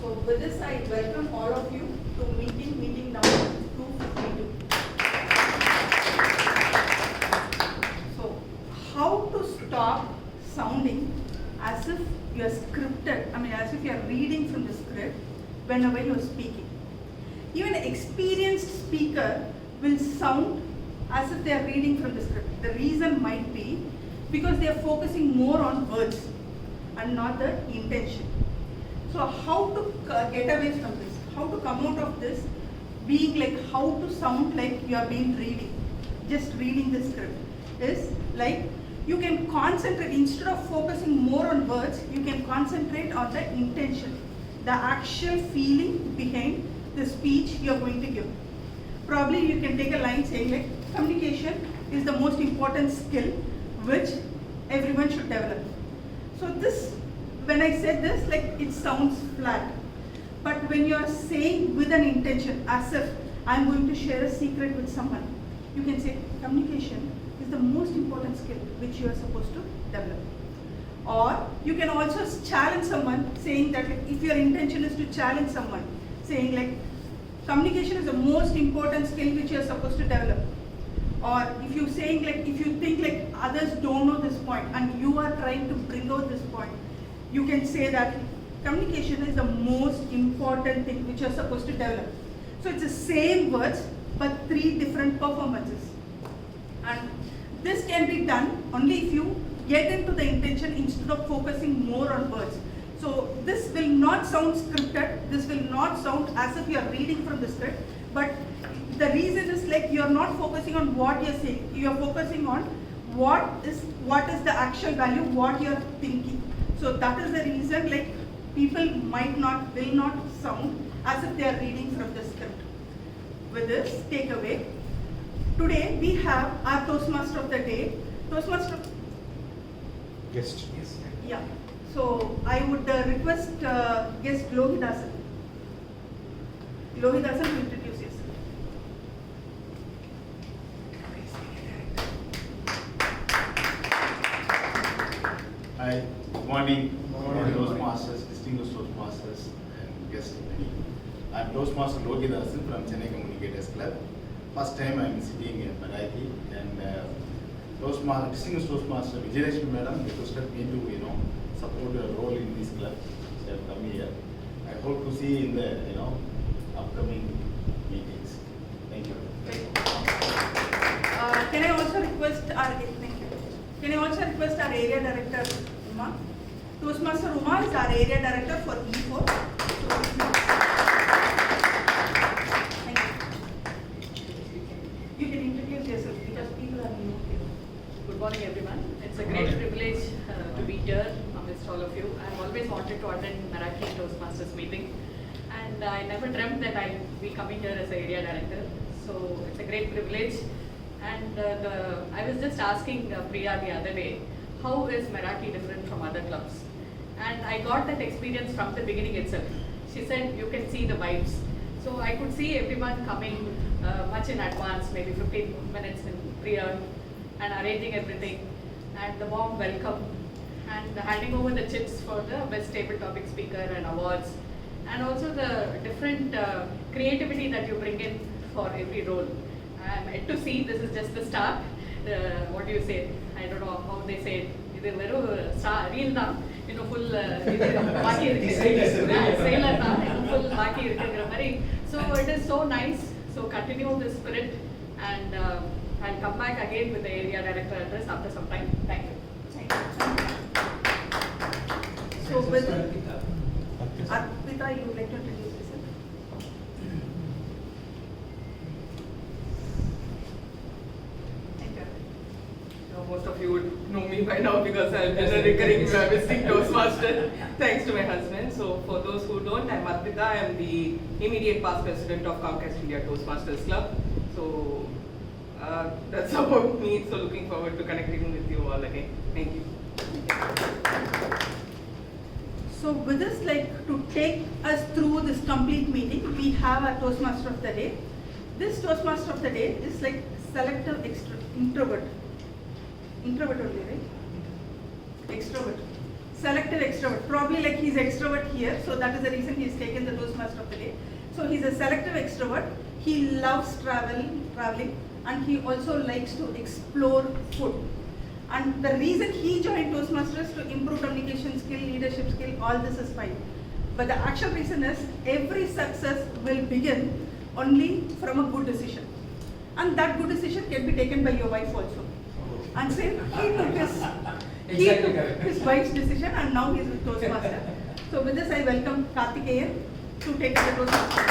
So with this, I welcome all of you to meeting number 252. So how to stop sounding as if you are scripted, as if you are reading from the script whenever you are speaking. Even an experienced speaker will sound as if they are reading from the script. The reason might be because they are focusing more on words and not the intention. So how to get away from this? How to come out of this being like how to sound like you are being just reading the script is like you can concentrate, instead of focusing more on words, you can concentrate on the intention, the actual feeling behind the speech you are going to give. Probably you can take a line saying like communication is the most important skill which everyone should develop. So this, when I said this, like it sounds flat. But when you are saying with an intention, as if I am going to share a secret with someone, you can say communication is the most important skill which you are supposed to develop. Or you can also challenge someone saying that if your intention is to challenge someone, saying like communication is the most important skill which you are supposed to develop. Or if you saying like, if you think like others don't know this point and you are trying to bring out this point, you can say that communication is the most important thing which you are supposed to develop. So it's the same words but 3 different performances. And this can be done only if you get into the intention instead of focusing more on words. So this will not sound scripted, this will not sound as if you are reading from the script, but the reason is like you are not focusing on what you are saying, you are focusing on what is the actual value, what you are thinking. So that is the reason like people will not sound as if they are reading from the script. With this takeaway, today we have our Toastmaster of the day. Toastmaster Guest. Yes. Yeah. So I would request guest Lohidasan. Lohidasan to introduce yourself. Hi, good morning, Toastmasters, distinguished Toastmasters, and guests. I'm Toastmaster Lohidasan from Chennai Communicators Club. First time I'm sitting in Meraki, and distinguished Toastmaster Vijayalakshmi Madam requested me to, support her role in this club. So I've come here. I hope to see you in the, upcoming meetings. Thank you. Can I also request our area director, Uma? Toastmaster Uma is our area director for E4. Thank you. You can introduce yourself because people are new here. Good morning, everyone. It's a great privilege to be here amidst all of you. I've always wanted to attend Meraki Toastmasters meeting, and I never dreamt that I'd be coming here as area director. So it's a great privilege. And I was just asking Priya the other day, how is Meraki different from other clubs? And I got that experience from the beginning itself. She said you can see the vibes. So I could see everyone coming much in advance, maybe 15 minutes in prior, and arranging everything, and the warm welcome, and handing over the chips for the best table topic speaker and awards, and also the different creativity that you bring in for every role. I'm yet to see, this is just the start. What do you say? I don't know how they say it. இது வெறும் reel தான், இன்னும் full இது பாக்கி இருக்கு, செயலர் தான், இன்னும் ஃபுல் பாக்கி இருக்குங்கிற மாதிரி. So it is so nice. So continue the spirit, and I'll come back again with the area director address after some time. Thank you. So with Arpita, you would like to introduce yourself? Thank you. Most of you would know me by now because I've been a recurring visiting Toastmaster thanks to my husband. So for those who don't, I'm Arpita. I'm the immediate past president of Comcast India Toastmasters Club. So that's about me. So looking forward to connecting with you all again. Thank you. So with this, like to take us through this complete meeting, we have our Toastmaster of the day. This Toastmaster of the day is like selective introvert. Introvert only, right? Extrovert. selective extrovert. Probably like he's extrovert here, so that is the reason he's taken the Toastmaster of the day. So he's a selective extrovert. He loves traveling, and he also likes to explore food. And the reason he joined Toastmasters to improve communication skill, leadership skill, all this is fine. But the actual reason is every success will begin only from a good decision. And that good decision can be taken by your wife also. And same, he took his wife's decision and now he is with Toastmaster. So with this I welcome Karthikeyan to take the Toastmaster.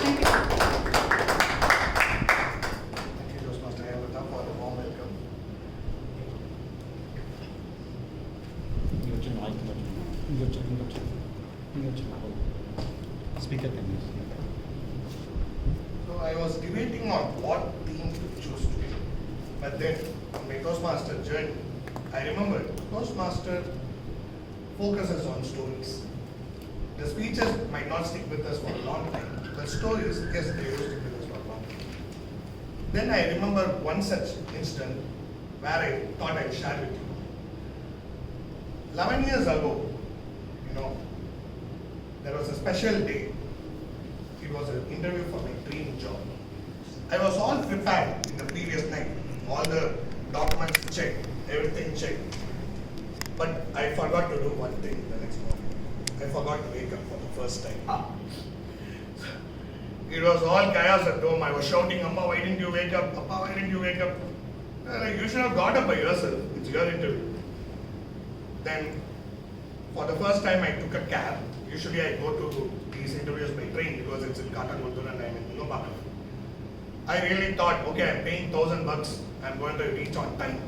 Thank you. Thank you, Toastmaster Ayavata, for the warm welcome. Speaker can use. So I was debating on what theme to choose today. But then, on my Toastmaster journey, I remembered Toastmaster focuses on stories. The speeches might not stick with us for a long time, but stories, yes, they will stick with us for a long time. Then I remember one such incident where I thought I'd share with you. 11 years ago, there was a special day. It was an interview for my dream job. I was all prepared in the previous night. All the documents checked, everything checked. But I forgot to do one thing the next morning. I forgot to wake up for the first time. It was all chaos at home. I was shouting, Amma, why didn't you wake up? Papa, why didn't you wake up? Like, you should have got up by yourself. It's your interview. Then, for the first time, I took a cab. Usually I go to these interviews by train because it's in Katangundur and I'm in Nubaka. I really thought, okay, I'm paying $1,000, I'm going to reach on time.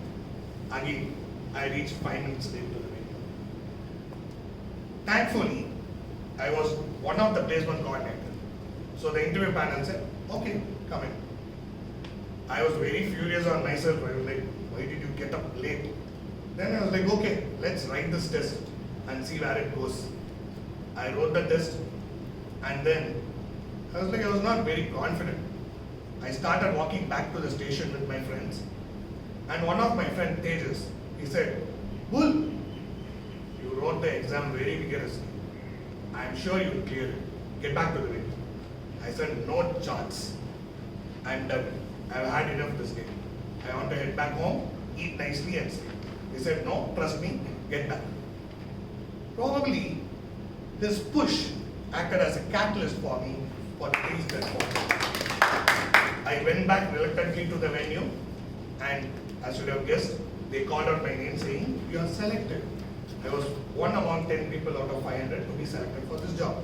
Again, I reached 5 minutes late to the venue. Thankfully, I was one of the placement coordinators. So the interview panel said, okay, come in. I was very furious on myself. I was like, why did you get up late? Then I was like, okay, let's write this test and see where it goes. I wrote the test and then I was not very confident. I started walking back to the station with my friends and one of my friends, Tejas, he said, Bull, you wrote the exam very vigorously. I am sure you will clear it. Get back to the venue. I said, no chance. I'm done. I've had enough this day. I want to head back home, eat nicely and sleep. He said, no, trust me, get back. Probably this push acted as a catalyst for me for the things that followed. I went back reluctantly to the venue and as you would have guessed, they called out my name saying, you are selected. I was one among 10 people out of 500 to be selected for this job.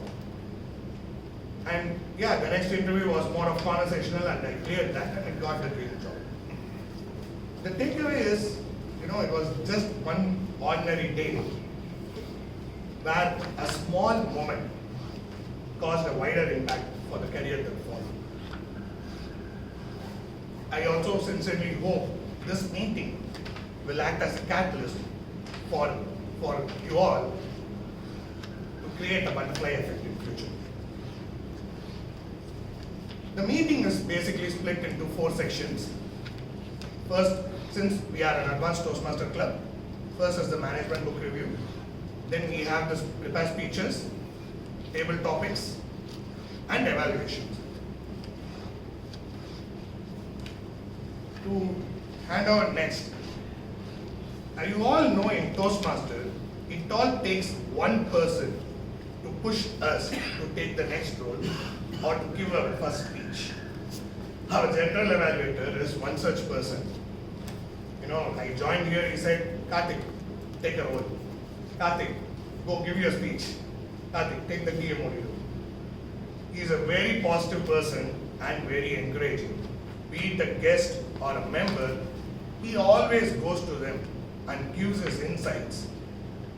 And yeah, the next interview was more of conversational and I cleared that and I got the dream job. The takeaway is, it was just one ordinary day where a small moment caused a wider impact for the career that followed. I also sincerely hope this meeting will act as a catalyst for you all to create a butterfly effect in future. The meeting is basically split into 4 sections. First, since we are an advanced Toastmaster club, first is the management book review. Then we have this prepare speeches, table topics, and evaluations. To hand over next, you all know in Toastmaster, it all takes one person to push us to take the next role or to give our first speech. Our general evaluator is one such person. I joined here, he said, Karthik, take a role. Karthik, go give your speech. Karthik, take the TMO role. He is a very positive person and very encouraging. Be it a guest or a member, he always goes to them and gives his insights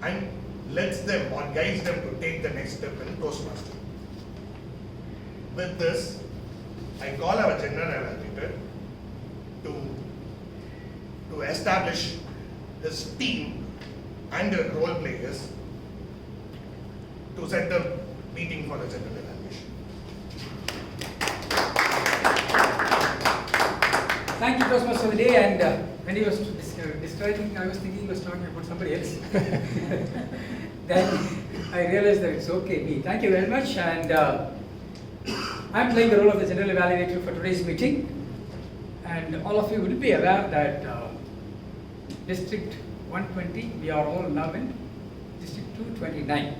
and lets them or guides them to take the next step in Toastmaster. With this, I call our general evaluator to establish his team and the role players to set the meeting for the general evaluation. Thank you, Toastmaster, for the day, and when he was describing, I was thinking he was talking about somebody else. Then I realized that it's okay, me. Thank you very much. And I'm playing the role of the general evaluator for today's meeting. And all of you will be aware that District 120, we are all now in District 229.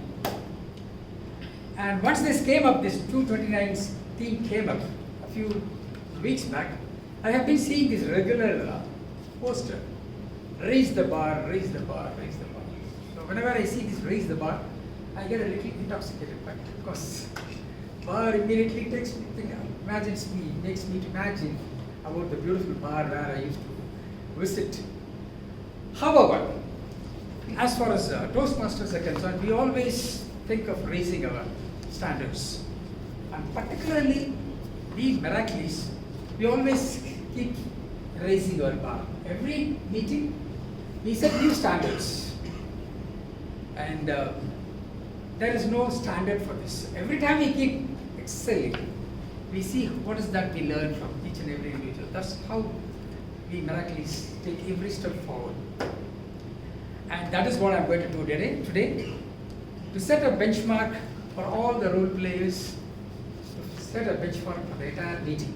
And once this came up, this 229 theme came up a few weeks back, I have been seeing this regular poster, raise the bar, raise the bar, raise the bar. So whenever I see this raise the bar, I get a little intoxicated, but because bar immediately makes me to imagine about the beautiful bar where I used to visit. However, as far as Toastmasters are concerned, we always think of raising our standards. And particularly, we Meraki's, we always keep raising our bar. Every meeting, we set new standards. And there is no standard for this. Every time we keep excelling, we see what is that we learn from each and every individual. That's how we Meraki's take every step forward. And that is what I'm going to do today to set a benchmark for all the role players, to set a benchmark for the entire meeting.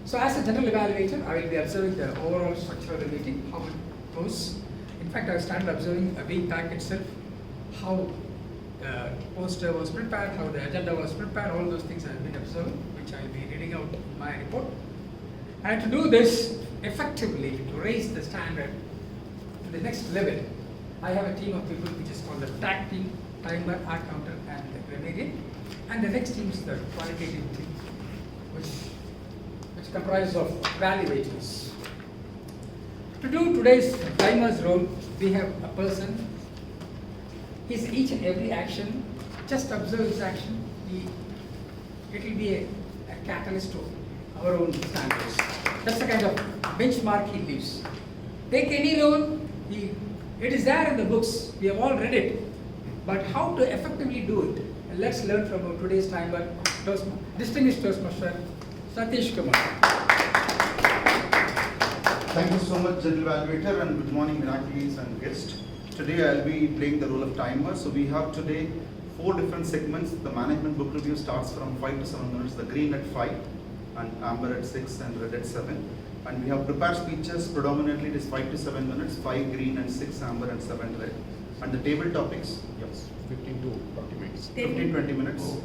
So as a general evaluator, I will be observing the overall structure of the meeting, how it goes. In fact, I started observing a week back itself, how the poster was prepared, how the agenda was prepared, all those things I have been observing, which I will be reading out in my report. And to do this effectively, to raise the standard to the next level, I have a team of people which is called the TAC team, timer, art counter, and the grenadier. And the next team is the qualitative team, which comprises of evaluators. To do today's timer's role, we have a person. His each and every action, just observe his action. It will be a catalyst to our own standards. That's the kind of benchmark he leaves. Take any role, it is there in the books, we have all read it. But how to effectively do it? And let's learn from our today's timer, distinguished Toastmaster, Satish Kumar. Thank you so much, General Evaluator, and good morning, Meraki's and guests. Today I'll be playing the role of timer. So we have today 4 different segments. The management book review starts from 5 to 7 minutes, the green at 5, and amber at 6, and red at 7. And we have prepared speeches, predominantly it is 5 to 7 minutes, 5 green and 6 amber and 7 red. And the table topics, yes, 15 to 20 minutes. 15-20 minutes.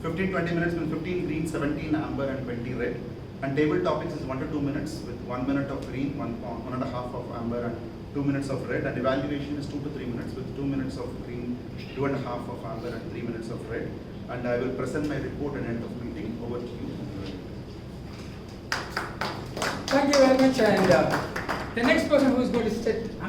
15-20 minutes means 15 green, 17 amber and 20 red. And table topics is 1 to 2 minutes with 1 minute of green, 1.5 of amber and 2 minutes of red. And evaluation is 2 to 3 minutes with 2 minutes of green, 2.5 of amber and 3 minutes of red. And I will present my report at the end of meeting. Over to you. Thank you very much. And the next person who is going to set another